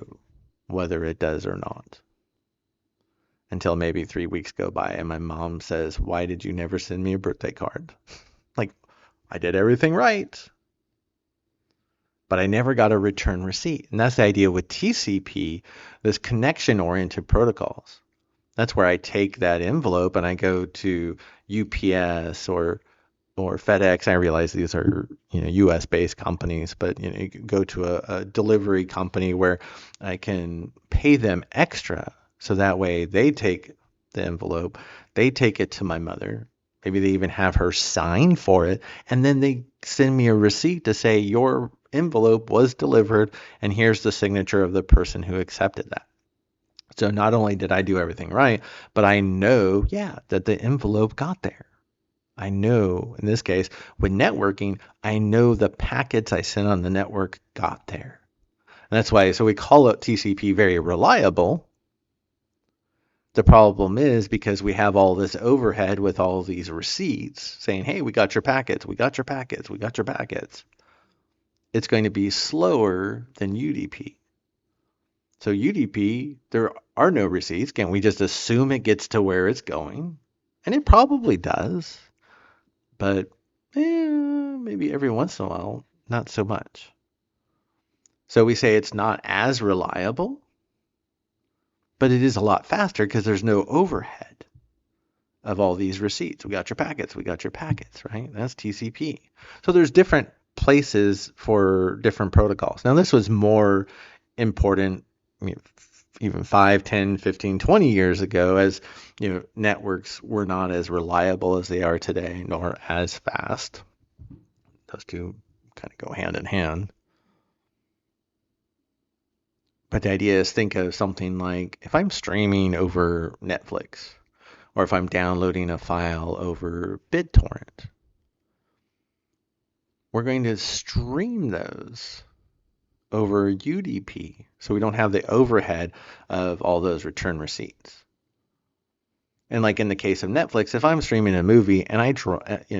whether it does or not. Until maybe 3 weeks go by and my mom says, why did you never send me a birthday card? Like, I did everything right, but I never got a return receipt. And that's the idea with TCP, this connection-oriented protocols. That's where I take that envelope and I go to UPS or FedEx. I realize these are US-based companies, but you go to a delivery company where I can pay them extra. So that way they take the envelope, they take it to my mother. Maybe they even have her sign for it. And then they send me a receipt to say your envelope was delivered and here's the signature of the person who accepted that. So not only did I do everything right, but I know, that the envelope got there. I know, in this case, with networking, I know the packets I sent on the network got there. And that's why, so we call it TCP very reliable. The problem is because we have all this overhead with all these receipts saying, hey, we got your packets, we got your packets, we got your packets. It's going to be slower than UDP. So UDP, there are no receipts. Can we just assume it gets to where it's going? And it probably does. But maybe every once in a while, not so much. So we say it's not as reliable, but it is a lot faster because there's no overhead of all these receipts. We got your packets, right? That's TCP. So there's different places for different protocols. Now this was more important, even 5, 10, 15, 20 years ago, as networks were not as reliable as they are today, nor as fast. Those two kind of go hand in hand. But the idea is, think of something like if I'm streaming over Netflix, or if I'm downloading a file over BitTorrent, we're going to stream those over UDP, so we don't have the overhead of all those return receipts. And like in the case of Netflix, if I'm streaming a movie and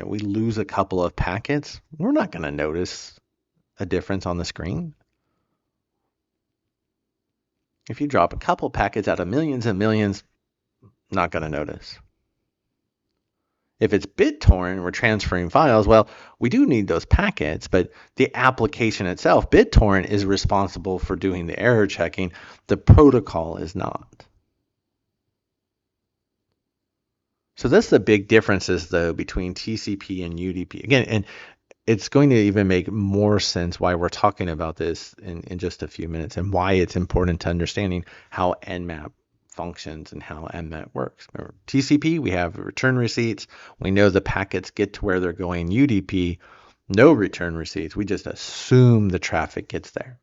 we lose a couple of packets, we're not going to notice a difference on the screen. If you drop a couple packets out of millions and millions, not going to notice. If it's BitTorrent, we're transferring files, well, we do need those packets, but the application itself, BitTorrent, is responsible for doing the error checking. The protocol is not. So that's the big differences, though, between TCP and UDP. Again, and it's going to even make more sense why we're talking about this in just a few minutes, and why it's important to understanding how Nmap functions and how Nmap works. Remember, TCP, we have return receipts. We know the packets get to where they're going. UDP, no return receipts. We just assume the traffic gets there.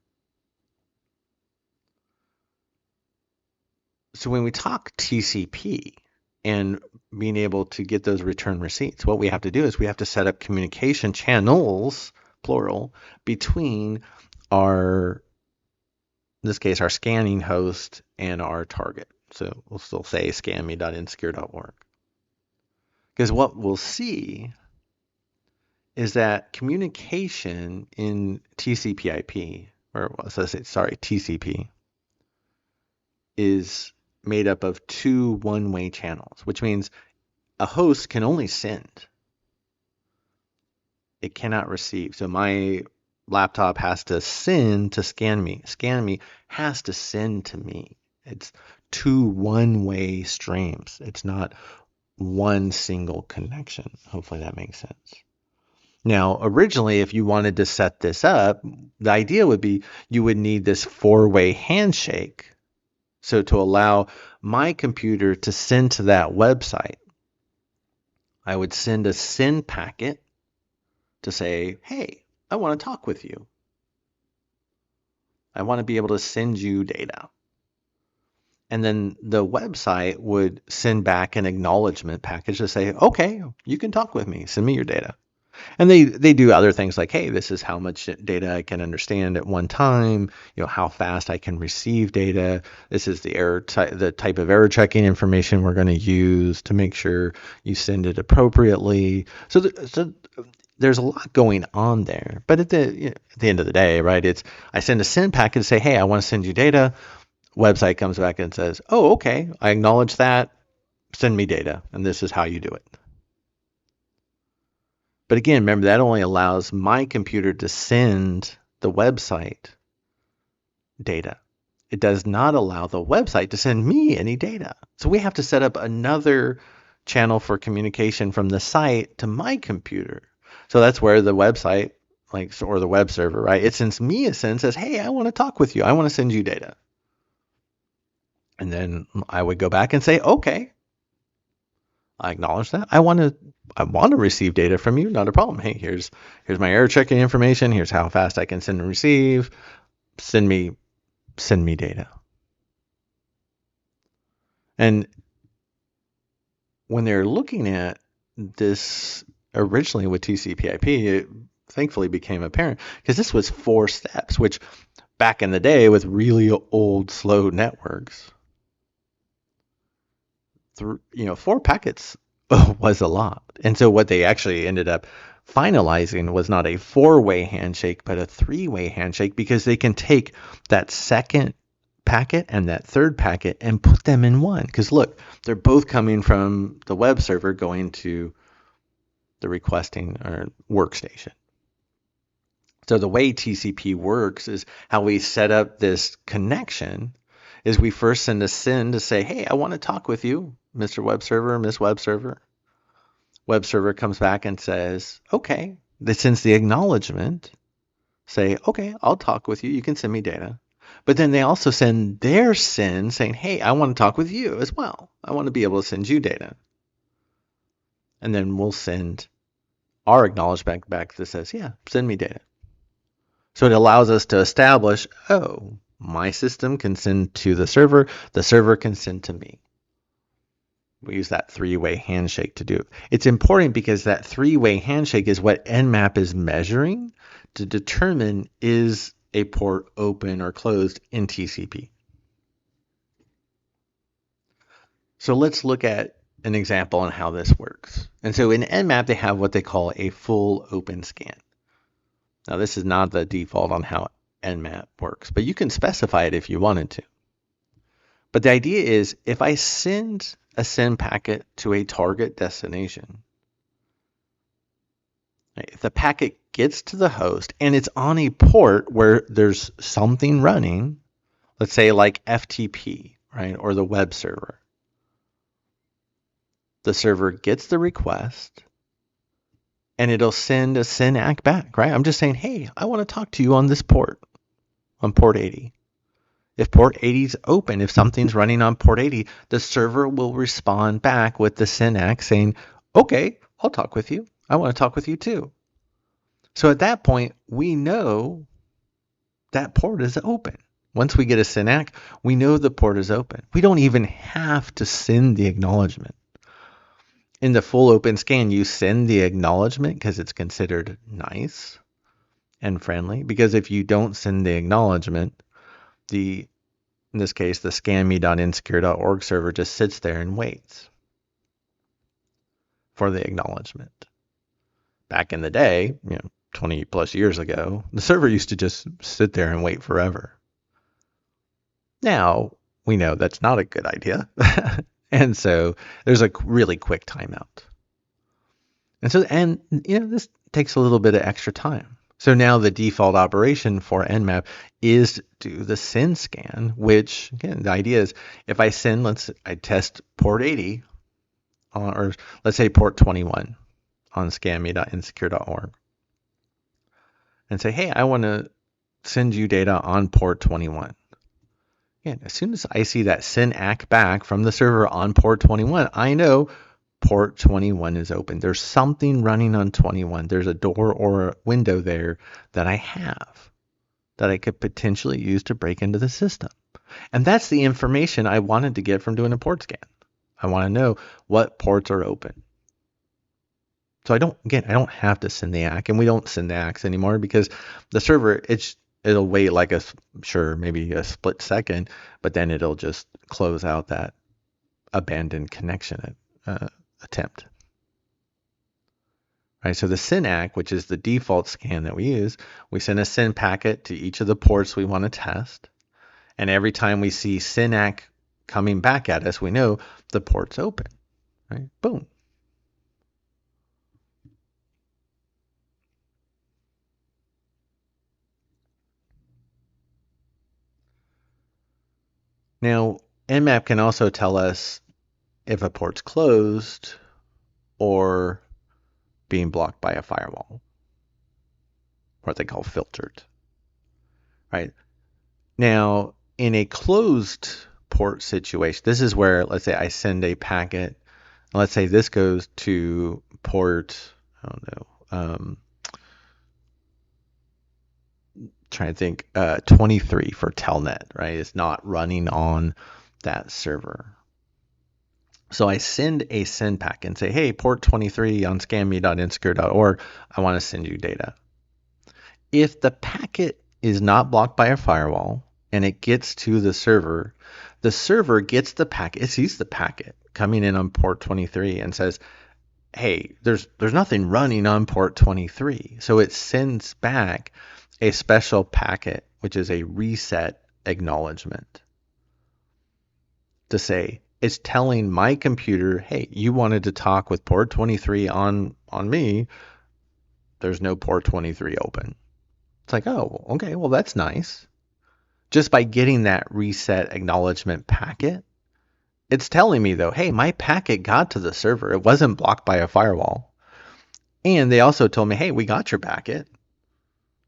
So when we talk TCP and being able to get those return receipts, what we have to do is we have to set up communication channels, plural, between in this case, our scanning host and our target. So we'll still say scanme.insecure.org. Because what we'll see is that communication in TCP/IP, TCP, is made up of two one-way channels, which means a host can only send. It cannot receive. So my laptop has to send to ScanMe. ScanMe has to send to me. It's two one-way streams. It's not one single connection. Hopefully that makes sense. Now, originally, if you wanted to set this up, the idea would be you would need this four-way handshake. So to allow my computer to send to that website, I would send a send packet to say, hey, I want to talk with you. I want to be able to send you data. And then the website would send back an acknowledgement package to say, okay, you can talk with me, send me your data. And they do other things like, hey, this is how much data I can understand at one time, how fast I can receive data. This is the type of error checking information we're going to use to make sure you send it appropriately. So there's a lot going on there. But at the end of the day, right, I send a send packet to say, hey, I want to send you data. Website comes back and says, oh, okay, I acknowledge that. Send me data. And this is how you do it. But again, remember, that only allows my computer to send the website data. It does not allow the website to send me any data. So we have to set up another channel for communication from the site to my computer. So that's where the website, or the web server, right? It sends me a send, says, hey, I want to talk with you. I want to send you data. And then I would go back and say, okay, I acknowledge that. I want to receive data from you. Not a problem. Hey, here's my error checking information. Here's how fast I can send and receive. Send me data. And when they're looking at this originally with TCP/IP, it thankfully became apparent because this was 4 steps, which back in the day with really old, slow networks, 4 packets was a lot. And so what they actually ended up finalizing was not a 4-way handshake, but a 3-way handshake because they can take that second packet and that third packet and put them in one. Because look, they're both coming from the web server going to the requesting or workstation. So the way TCP works is how we set up this connection is we first send a SYN to say, hey, I want to talk with you, Mr. Web Server, Miss Web Server. Web Server comes back and says, okay. That sends the acknowledgement, say, okay, I'll talk with you. You can send me data. But then they also send their SYN saying, hey, I want to talk with you as well. I want to be able to send you data. And then we'll send our acknowledgement back that says, yeah, send me data. So it allows us to establish, oh, my system can send to the server can send to me. We use that 3-way handshake to do it. It's important because that 3-way handshake is what Nmap is measuring to determine is a port open or closed in TCP. So let's look at an example on how this works. And so in Nmap, they have what they call a full open scan. Now, this is not the default on how Nmap works, but you can specify it if you wanted to. But the idea is if I send a SYN packet to a target destination, if the packet gets to the host and it's on a port where there's something running, let's say like FTP, right, or the web server, the server gets the request and it'll send a SYN ACK back, right? I'm just saying, hey, I want to talk to you on this port, on port 80. If port 80 is open, if something's running on port 80, the server will respond back with the SYN ACK saying, okay, I'll talk with you. I want to talk with you too. So at that point, we know that port is open. Once we get a SYN ACK, we know the port is open. We don't even have to send the acknowledgement. In the full open scan, you send the acknowledgement because it's considered nice and friendly. Because if you don't send the acknowledgement, in this case, the scanme.insecure.org server just sits there and waits for the acknowledgement. Back in the day, 20 plus years ago, the server used to just sit there and wait forever. Now, we know that's not a good idea. And so there's a really quick timeout. And this takes a little bit of extra time. So now the default operation for Nmap is to do the SYN scan, which again, the idea is if I send, I test port 80 or let's say port 21 on scanme.insecure.org and say, hey, I want to send you data on port 21. Yeah, as soon as I see that SYN ACK back from the server on port 21, I know port 21 is open. There's something running on 21. There's a door or a window there that I have that I could potentially use to break into the system. And that's the information I wanted to get from doing a port scan. I want to know what ports are open. So I don't have to send the ACK, and we don't send the ACKs anymore because the server, it'll wait like maybe a split second, but then it'll just close out that abandoned connection attempt. Right, so the SYN ACK, which is the default scan that we use, we send a SYN packet to each of the ports we want to test. And every time we see SYN ACK coming back at us, we know the port's open. Right? Boom. Now, Nmap can also tell us if a port's closed or being blocked by a firewall, what they call filtered. Right? Now, in a closed port situation, this is where, let's say I send a packet. Let's say this goes to port, I don't know, trying to think, 23 for Telnet, right? It's not running on that server. So I send a send packet and say, hey, port 23 on scanme.insecure.org, I want to send you data. If the packet is not blocked by a firewall and it gets to the server gets the packet, it sees the packet coming in on port 23 and says, hey, there's nothing running on port 23. So it sends back a special packet, which is a reset acknowledgement, to say, it's telling my computer, hey, you wanted to talk with port 23 on me. There's no port 23 open. It's like, oh, okay, well, that's nice. Just by getting that reset acknowledgement packet, it's telling me, though, hey, my packet got to the server. It wasn't blocked by a firewall. And they also told me, hey, we got your packet.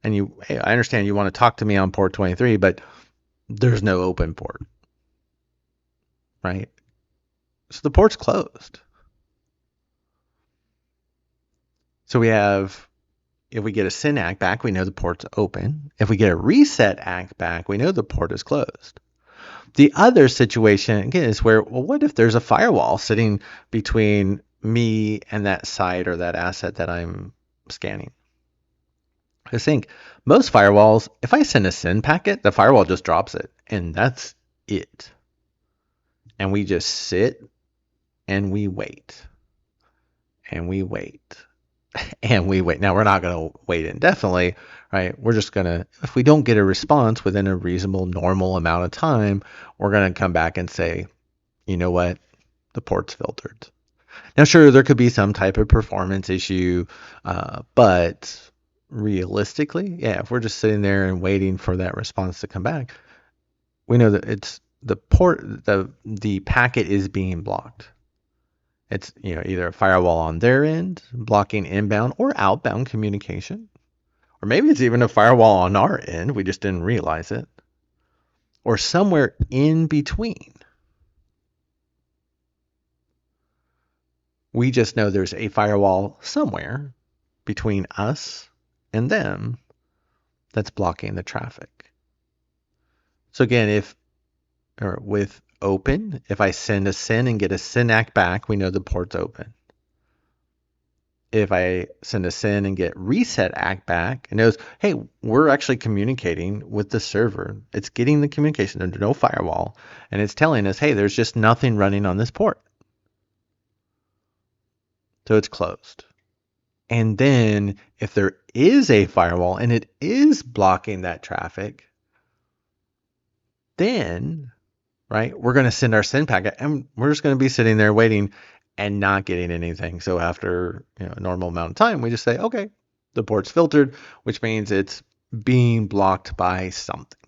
And hey, I understand you want to talk to me on port 23, but there's no open port, right? So the port's closed. So we have, if we get a send ACK back, we know the port's open. If we get a reset ACK back, we know the port is closed. The other situation, again, is where, well, what if there's a firewall sitting between me and that site or that asset that I'm scanning? I think most firewalls, if I send a send packet, the firewall just drops it, and that's it. And we just sit and we wait. And we wait. And we wait. Now, we're not going to wait indefinitely, right? We're just going to, if we don't get a response within a reasonable, normal amount of time, we're going to come back and say, you know what? The port's filtered. Now, sure, there could be some type of performance issue, but realistically, yeah, if we're just sitting there and waiting for that response to come back, we know that it's the the packet is being blocked. It's either a firewall on their end blocking inbound or outbound communication, or maybe it's even a firewall on our end. We just didn't realize it, or somewhere in between. We just know there's a firewall somewhere between us and them that's blocking the traffic. So again, with open, if I send a send and get a send ACK back, we know the port's open. If I send a send and get reset ACK back, it knows, hey, we're actually communicating with the server. It's getting the communication. There's no firewall. And it's telling us, hey, there's just nothing running on this port. So it's closed. And then if there is a firewall and it is blocking that traffic, then, right, we're going to send our send packet and we're just going to be sitting there waiting and not getting anything. So after a normal amount of time, we just say, okay, the port's filtered, which means it's being blocked by something.